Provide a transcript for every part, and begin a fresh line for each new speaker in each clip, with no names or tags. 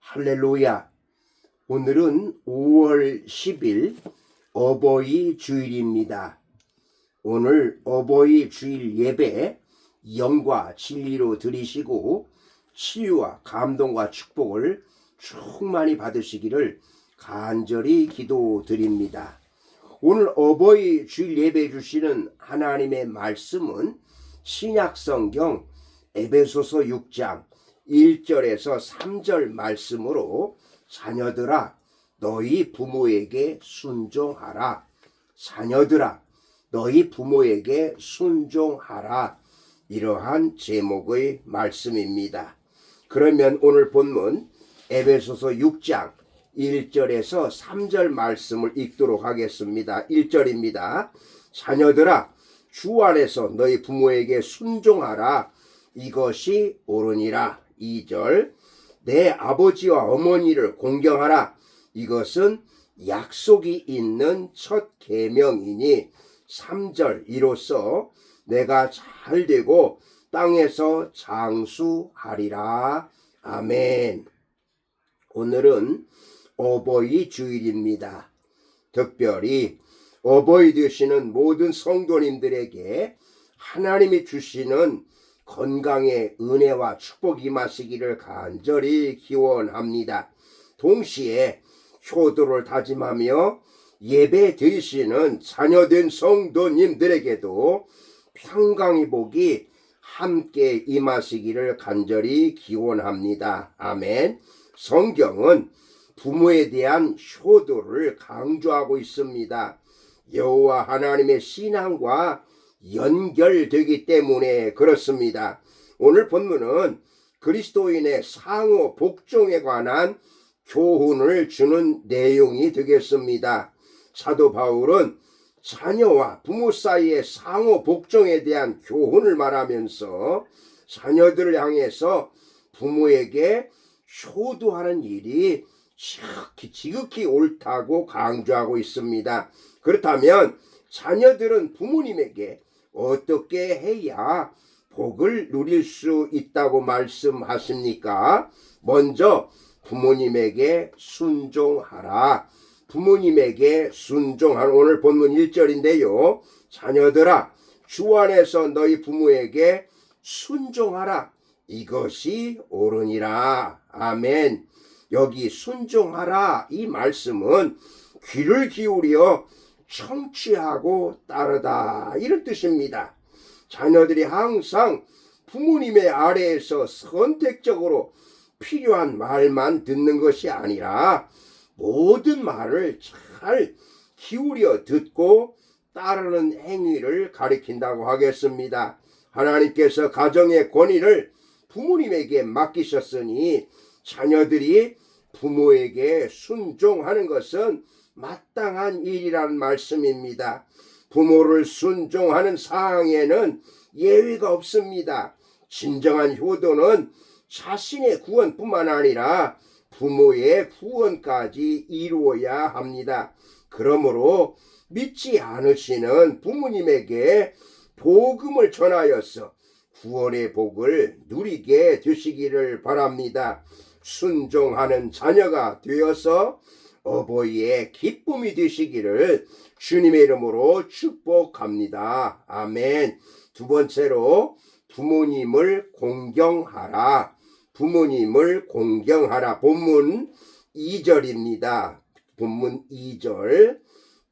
할렐루야. 오늘은 5월 10일 어버이 주일입니다. 오늘 어버이 주일 예배 영과 진리로 드리시고 치유와 감동과 축복을 충만히 받으시기를 간절히 기도드립니다. 오늘 어버이 주일 예배 주시는 하나님의 말씀은 신약성경 에베소서 6장 1절에서 3절 말씀으로 자녀들아 너희 부모에게 순종하라. 자녀들아 너희 부모에게 순종하라. 이러한 제목의 말씀입니다. 그러면 오늘 본문 에베소서 6장 1절에서 3절 말씀을 읽도록 하겠습니다. 1절입니다. 자녀들아 주 안에서 너희 부모에게 순종하라. 이것이 옳으니라. 2절 내 아버지와 어머니를 공경하라. 이것은 약속이 있는 첫 계명이니. 3절 이로써 내가 잘되고 땅에서 장수하리라. 아멘. 오늘은 어버이 주일입니다. 특별히 어버이 되시는 모든 성도님들에게 하나님이 주시는 건강의 은혜와 축복이 임하시기를 간절히 기원합니다. 동시에 효도를 다짐하며 예배 드리시는 자녀된 성도님들에게도 평강의 복이 함께 임하시기를 간절히 기원합니다. 아멘. 성경은 부모에 대한 효도를 강조하고 있습니다. 여호와 하나님의 신앙과 연결되기 때문에 그렇습니다. 오늘 본문은 그리스도인의 상호 복종에 관한 교훈을 주는 내용이 되겠습니다. 사도 바울은 자녀와 부모 사이의 상호 복종에 대한 교훈을 말하면서 자녀들을 향해서 부모에게 효도하는 일이 지극히 옳다고 강조하고 있습니다. 그렇다면 자녀들은 부모님에게 어떻게 해야 복을 누릴 수 있다고 말씀하십니까? 먼저 부모님에게 순종하라. 부모님에게 순종하는 오늘 본문 1절인데요. 자녀들아 주 안에서 너희 부모에게 순종하라. 이것이 옳으니라. 아멘. 여기 순종하라 이 말씀은 귀를 기울여 청취하고 따르다 이런 뜻입니다. 자녀들이 항상 부모님의 아래에서 선택적으로 필요한 말만 듣는 것이 아니라 모든 말을 잘 기울여 듣고 따르는 행위를 가리킨다고 하겠습니다. 하나님께서 가정의 권위를 부모님에게 맡기셨으니 자녀들이 부모에게 순종하는 것은 마땅한 일이라는 말씀입니다. 부모를 순종하는 사항에는 예외가 없습니다. 진정한 효도는 자신의 구원뿐만 아니라 부모의 구원까지 이루어야 합니다. 그러므로 믿지 않으시는 부모님에게 복음을 전하여서 구원의 복을 누리게 되시기를 바랍니다. 순종하는 자녀가 되어서 어버이의 기쁨이 되시기를 주님의 이름으로 축복합니다. 아멘. 두 번째로 부모님을 공경하라. 부모님을 공경하라. 본문 2절입니다. 본문 2절.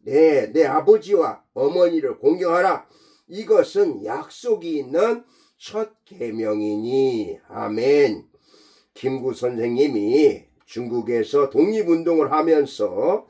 내 아버지와 어머니를 공경하라. 이것은 약속이 있는 첫 계명이니. 아멘. 김구 선생님이 중국에서 독립운동을 하면서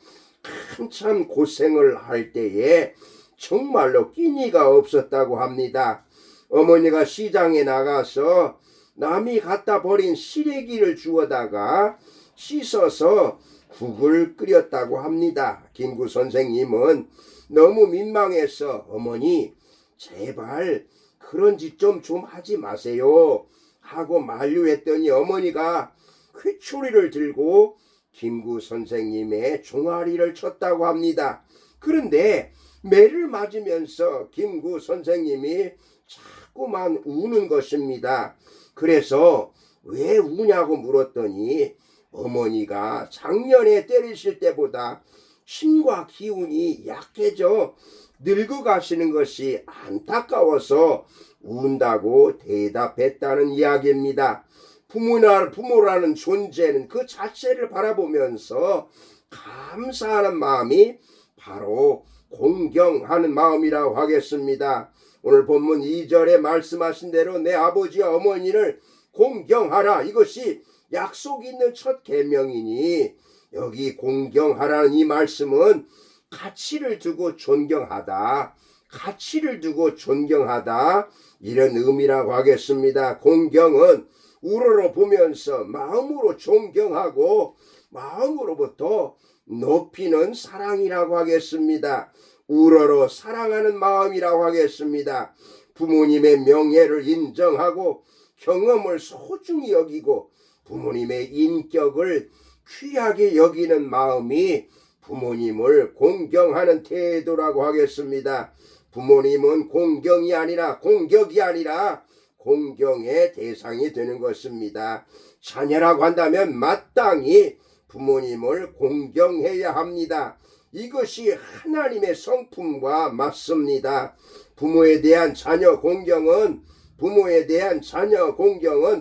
한참 고생을 할 때에 정말로 끼니가 없었다고 합니다. 어머니가 시장에 나가서 남이 갖다 버린 시래기를 주워다가 씻어서 국을 끓였다고 합니다. 김구 선생님은 너무 민망해서 어머니 제발 그런 짓 좀 하지 마세요 하고 만류했더니 어머니가 휘초리를 들고 김구 선생님의 종아리를 쳤다고 합니다. 그런데 매를 맞으면서 김구 선생님이 자꾸만 우는 것입니다. 그래서 왜 우냐고 물었더니 어머니가 작년에 때리실 때보다 힘과 기운이 약해져 늙어가시는 것이 안타까워서 운다고 대답했다는 이야기입니다. 부모라는 존재는 그 자체를 바라보면서 감사하는 마음이 바로 공경하는 마음이라고 하겠습니다. 오늘 본문 2절에 말씀하신 대로 내 아버지와 어머니를 공경하라. 이것이 약속 있는 첫 계명이니 여기 공경하라는 이 말씀은 가치를 두고 존경하다. 가치를 두고 존경하다. 이런 의미라고 하겠습니다. 공경은 우러러 보면서 마음으로 존경하고 마음으로부터 높이는 사랑이라고 하겠습니다. 우러러 사랑하는 마음이라고 하겠습니다. 부모님의 명예를 인정하고 경험을 소중히 여기고 부모님의 인격을 귀하게 여기는 마음이 부모님을 공경하는 태도라고 하겠습니다. 부모님은 공경이 아니라 공격이 아니라 공경의 대상이 되는 것입니다. 자녀라고 한다면 마땅히 부모님을 공경해야 합니다. 이것이 하나님의 성품과 맞습니다. 부모에 대한 자녀 공경은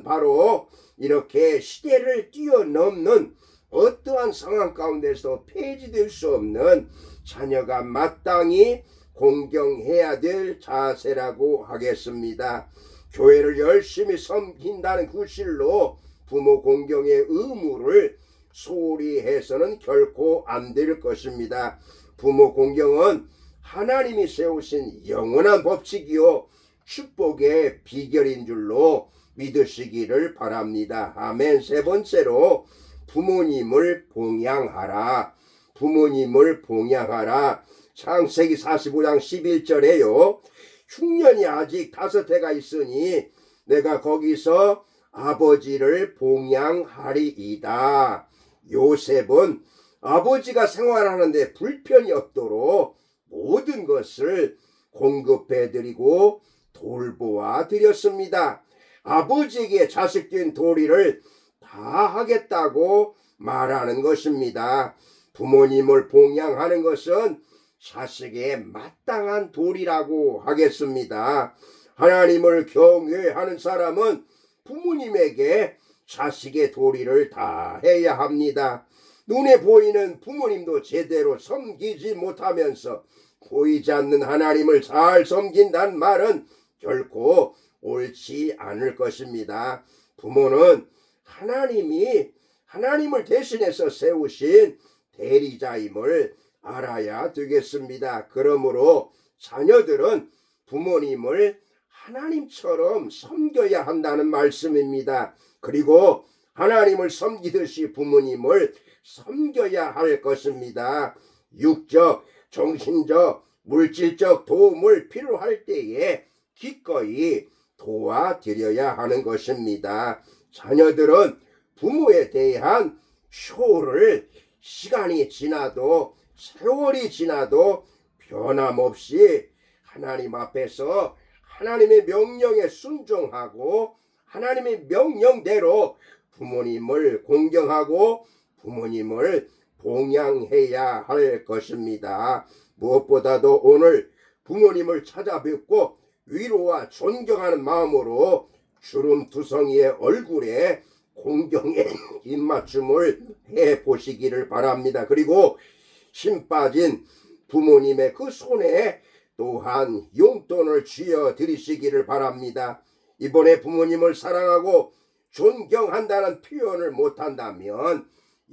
바로 이렇게 시대를 뛰어넘는 어떠한 상황 가운데서 폐지될 수 없는 자녀가 마땅히 공경해야 될 자세라고 하겠습니다. 교회를 열심히 섬긴다는 구실로 부모 공경의 의무를 소홀히 해서는 결코 안 될 것입니다. 부모 공경은 하나님이 세우신 영원한 법칙이요 축복의 비결인 줄로 믿으시기를 바랍니다. 아멘. 세 번째로 부모님을 봉양하라. 부모님을 봉양하라. 창세기 45장 11절에요. 흉년이 아직 5해가 있으니 내가 거기서 아버지를 봉양하리이다. 요셉은 아버지가 생활하는데 불편이 없도록 모든 것을 공급해드리고 돌보아 드렸습니다. 아버지에게 자식된 도리를 다 하겠다고 말하는 것입니다. 부모님을 봉양하는 것은 자식의 마땅한 도리라고 하겠습니다. 하나님을 경외하는 사람은 부모님에게 자식의 도리를 다 해야 합니다. 눈에 보이는 부모님도 제대로 섬기지 못하면서 보이지 않는 하나님을 잘 섬긴다는 말은 결코 옳지 않을 것입니다. 부모는 하나님을 대신해서 세우신 대리자임을 알아야 되겠습니다. 그러므로 자녀들은 부모님을 하나님처럼 섬겨야 한다는 말씀입니다. 그리고 하나님을 섬기듯이 부모님을 섬겨야 할 것입니다. 육적, 정신적, 물질적 도움을 필요할 때에 기꺼이 도와드려야 하는 것입니다. 자녀들은 부모에 대한 효를 시간이 지나도 세월이 지나도 변함없이 하나님 앞에서 하나님의 명령에 순종하고 하나님의 명령대로 부모님을 공경하고 부모님을 봉양해야 할 것입니다. 무엇보다도 오늘 부모님을 찾아뵙고 위로와 존경하는 마음으로 주름투성이의 얼굴에 공경의 입맞춤을 해보시기를 바랍니다. 그리고 힘 빠진 부모님의 그 손에 또한 용돈을 쥐어 드리시기를 바랍니다. 이번에 부모님을 사랑하고 존경한다는 표현을 못한다면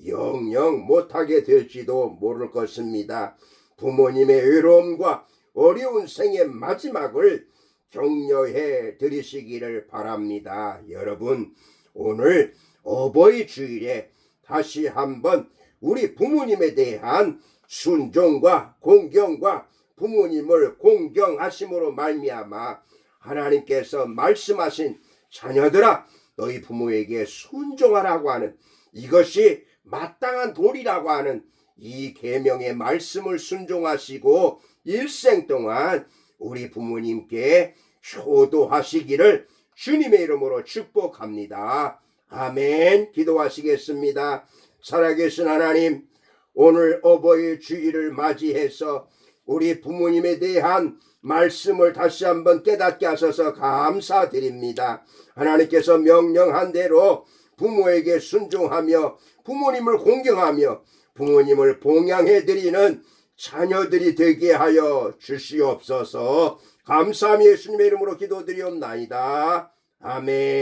영영 못하게 될지도 모를 것입니다. 부모님의 외로움과 어려운 생의 마지막을 격려해 드리시기를 바랍니다. 여러분, 오늘 어버이 주일에 다시 한번 우리 부모님에 대한 순종과 공경과 부모님을 공경하심으로 말미암아 하나님께서 말씀하신 자녀들아 너희 부모에게 순종하라고 하는 이것이 마땅한 도리라고 하는 이 계명의 말씀을 순종하시고 일생 동안 우리 부모님께 효도하시기를 주님의 이름으로 축복합니다. 아멘. 기도하시겠습니다. 살아계신 하나님, 오늘 어버이 주일을 맞이해서 우리 부모님에 대한 말씀을 다시 한번 깨닫게 하셔서 감사드립니다. 하나님께서 명령한 대로 부모에게 순종하며 부모님을 공경하며 부모님을 봉양해드리는 자녀들이 되게 하여 주시옵소서. 감사함이 예수님의 이름으로 기도드리옵나이다. 아멘.